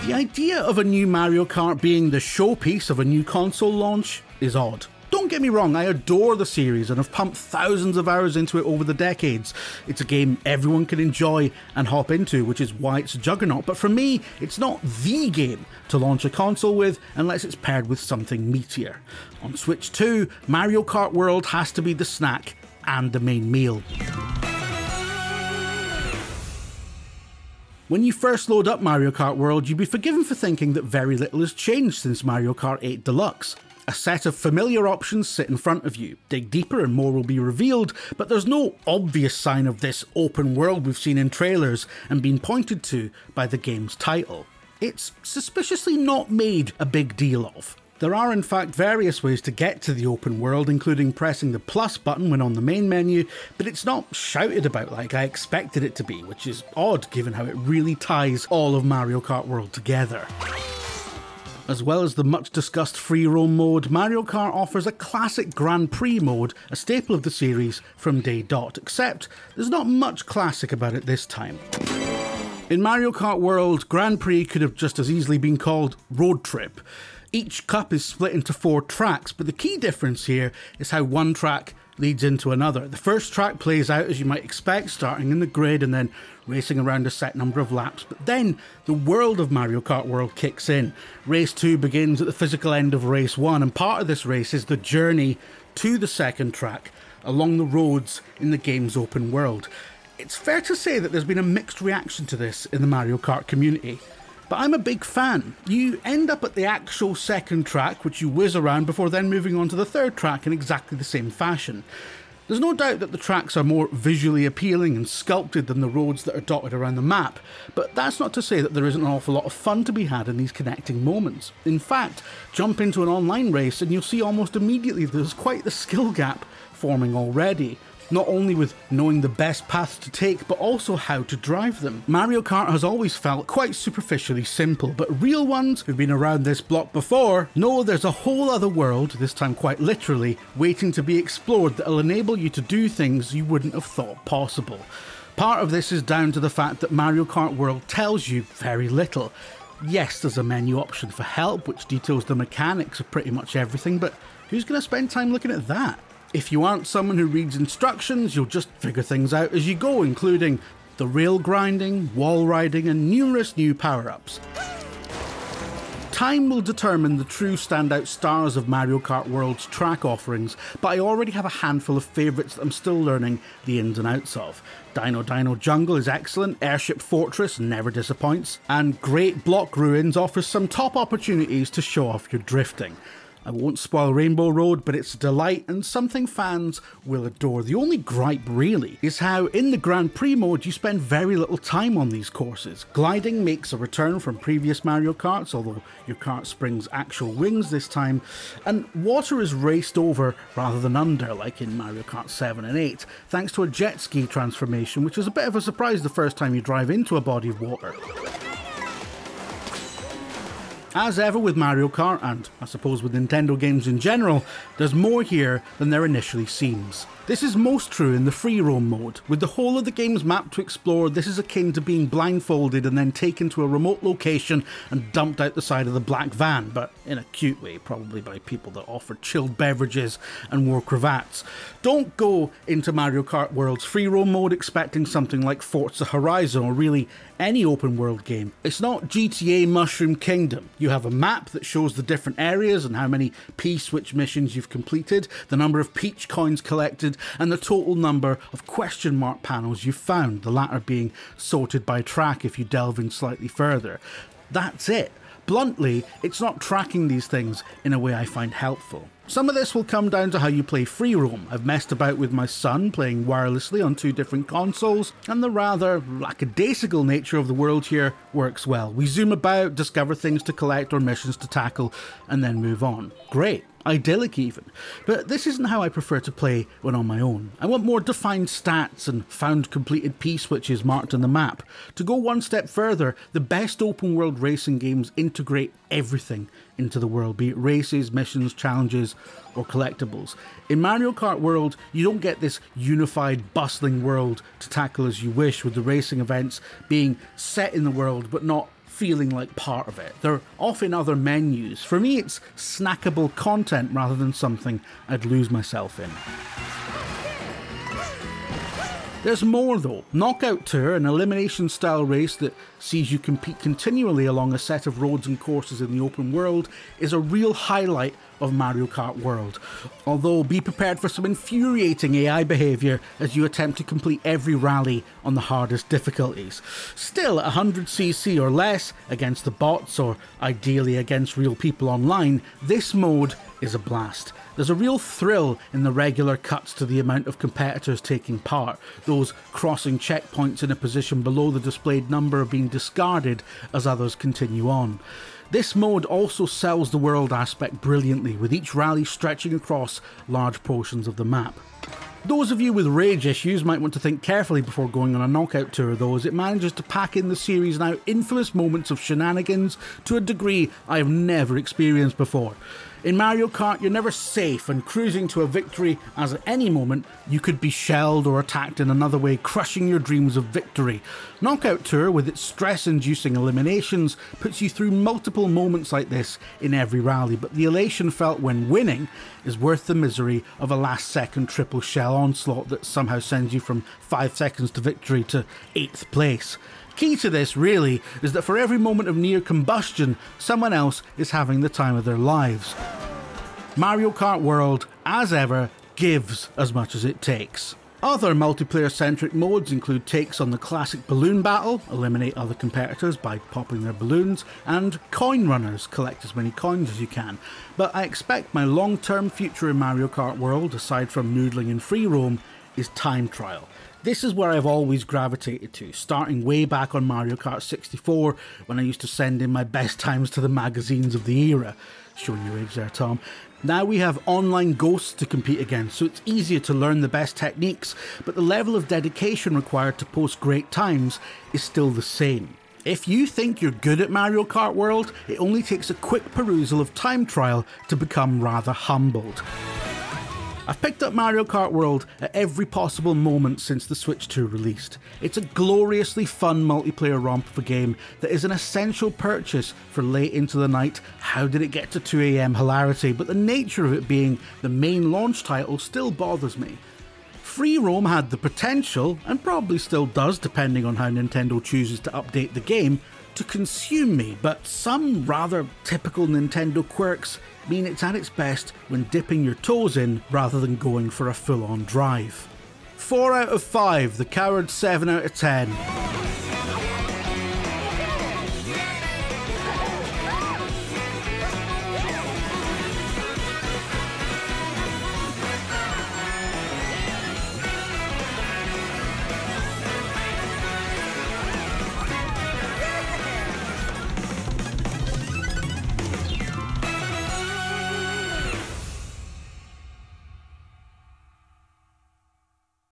The idea of a new Mario Kart being the showpiece of a new console launch is odd. Don't get me wrong, I adore the series and have pumped thousands of hours into it over the decades. It's a game everyone can enjoy and hop into, which is why it's a juggernaut. But for me, it's not the game to launch a console with unless it's paired with something meatier. On Switch 2, Mario Kart World has to be the snack and the main meal. When you first load up Mario Kart World, you'd be forgiven for thinking that very little has changed since Mario Kart 8 Deluxe. A set of familiar options sit in front of you. Dig deeper and more will be revealed, but there's no obvious sign of this open world we've seen in trailers and been pointed to by the game's title. It's suspiciously not made a big deal of. There are in fact various ways to get to the open world, including pressing the plus button when on the main menu, but it's not shouted about like I expected it to be, which is odd given how it really ties all of Mario Kart World together. As well as the much discussed free roam mode, Mario Kart offers a classic Grand Prix mode, a staple of the series from day dot, except there's not much classic about it this time. In Mario Kart World, Grand Prix could have just as easily been called Road Trip. Each cup is split into 4 tracks, but the key difference here is how one track leads into another. The first track plays out as you might expect, starting in the grid and then racing around a set number of laps, but then the world of Mario Kart World kicks in. Race 2 begins at the physical end of Race 1, and part of this race is the journey to the second track along the roads in the game's open world. It's fair to say that there's been a mixed reaction to this in the Mario Kart community, but I'm a big fan. You end up at the actual second track, which you whiz around before then moving on to the third track in exactly the same fashion. There's no doubt that the tracks are more visually appealing and sculpted than the roads that are dotted around the map, but that's not to say that there isn't an awful lot of fun to be had in these connecting moments. In fact, jump into an online race and you'll see almost immediately there's quite the skill gap forming already. Not only with knowing the best paths to take, but also how to drive them. Mario Kart has always felt quite superficially simple, but real ones who've been around this block before know there's a whole other world, this time quite literally, waiting to be explored that'll enable you to do things you wouldn't have thought possible. Part of this is down to the fact that Mario Kart World tells you very little. Yes, there's a menu option for help, which details the mechanics of pretty much everything, but who's going to spend time looking at that? If you aren't someone who reads instructions, you'll just figure things out as you go, including the rail grinding, wall riding, and numerous new power-ups. Time will determine the true standout stars of Mario Kart World's track offerings, but I already have a handful of favourites that I'm still learning the ins and outs of. Dino Dino Jungle is excellent, Airship Fortress never disappoints, and Great Block Ruins offers some top opportunities to show off your drifting. I won't spoil Rainbow Road, but it's a delight and something fans will adore. The only gripe really is how in the Grand Prix mode you spend very little time on these courses. Gliding makes a return from previous Mario Karts, although your kart springs actual wings this time, and water is raced over rather than under like in Mario Kart 7 and 8, thanks to a jet ski transformation, which is a bit of a surprise the first time you drive into a body of water. As ever with Mario Kart, and I suppose with Nintendo games in general, there's more here than there initially seems. This is most true in the free roam mode. With the whole of the game's map to explore, this is akin to being blindfolded and then taken to a remote location and dumped out the side of the black van, but in a cute way, probably by people that offer chilled beverages and wore cravats. Don't go into Mario Kart World's free roam mode expecting something like Forza Horizon or really any open world game. It's not GTA Mushroom Kingdom. You have a map that shows the different areas and how many P-switch missions you've completed, the number of Peach coins collected, and the total number of question mark panels you've found, the latter being sorted by track if you delve in slightly further. That's it. Bluntly, it's not tracking these things in a way I find helpful. Some of this will come down to how you play free roam. I've messed about with my son playing wirelessly on 2 different consoles, and the rather lackadaisical nature of the world here works well. We zoom about, discover things to collect or missions to tackle, and then move on. Great. Idyllic even. But this isn't how I prefer to play when on my own. I want more defined stats and found completed P-switches marked on the map. To go one step further, the best open world racing games integrate everything into the world, be it races, missions, challenges, or collectibles. In Mario Kart World, you don't get this unified, bustling world to tackle as you wish, with the racing events being set in the world but not feeling like part of it. They're off in other menus. For me, it's snackable content rather than something I'd lose myself in. There's more though. Knockout Tour, an elimination style race that sees you compete continually along a set of roads and courses in the open world, is a real highlight of Mario Kart World. Although be prepared for some infuriating AI behaviour as you attempt to complete every rally on the hardest difficulties. Still, at 100cc or less, against the bots or ideally against real people online, this mode is a blast. There's a real thrill in the regular cuts to the amount of competitors taking part, those crossing checkpoints in a position below the displayed number being discarded as others continue on. This mode also sells the world aspect brilliantly, with each rally stretching across large portions of the map. Those of you with rage issues might want to think carefully before going on a knockout tour though, as it manages to pack in the series' now infamous moments of shenanigans to a degree I have never experienced before. In Mario Kart, you're never safe, and cruising to a victory, as at any moment you could be shelled or attacked in another way, crushing your dreams of victory. Knockout Tour, with its stress-inducing eliminations, puts you through multiple moments like this in every rally, but the elation felt when winning is worth the misery of a last-second triple shell onslaught that somehow sends you from 5 seconds to victory to 8th place. Key to this, really, is that for every moment of near combustion, someone else is having the time of their lives. Mario Kart World, as ever, gives as much as it takes. Other multiplayer-centric modes include takes on the classic balloon battle, eliminate other competitors by popping their balloons, and coin runners, collect as many coins as you can. But I expect my long-term future in Mario Kart World, aside from noodling in free roam, is time trial. This is where I've always gravitated to, starting way back on Mario Kart 64 when I used to send in my best times to the magazines of the era. Showing your age there, Tom. Now we have online ghosts to compete against, so it's easier to learn the best techniques, but the level of dedication required to post great times is still the same. If you think you're good at Mario Kart World, it only takes a quick perusal of time trial to become rather humbled. I've picked up Mario Kart World at every possible moment since the Switch 2 released. It's a gloriously fun multiplayer romp of a game that is an essential purchase for late into the night, how did it get to 2 AM hilarity, but the nature of it being the main launch title still bothers me. Free roam had the potential, and probably still does depending on how Nintendo chooses to update the game, to consume me, but some rather typical Nintendo quirks mean it's at its best when dipping your toes in rather than going for a full-on drive. 4 out of 5, the coward 7 out of 10.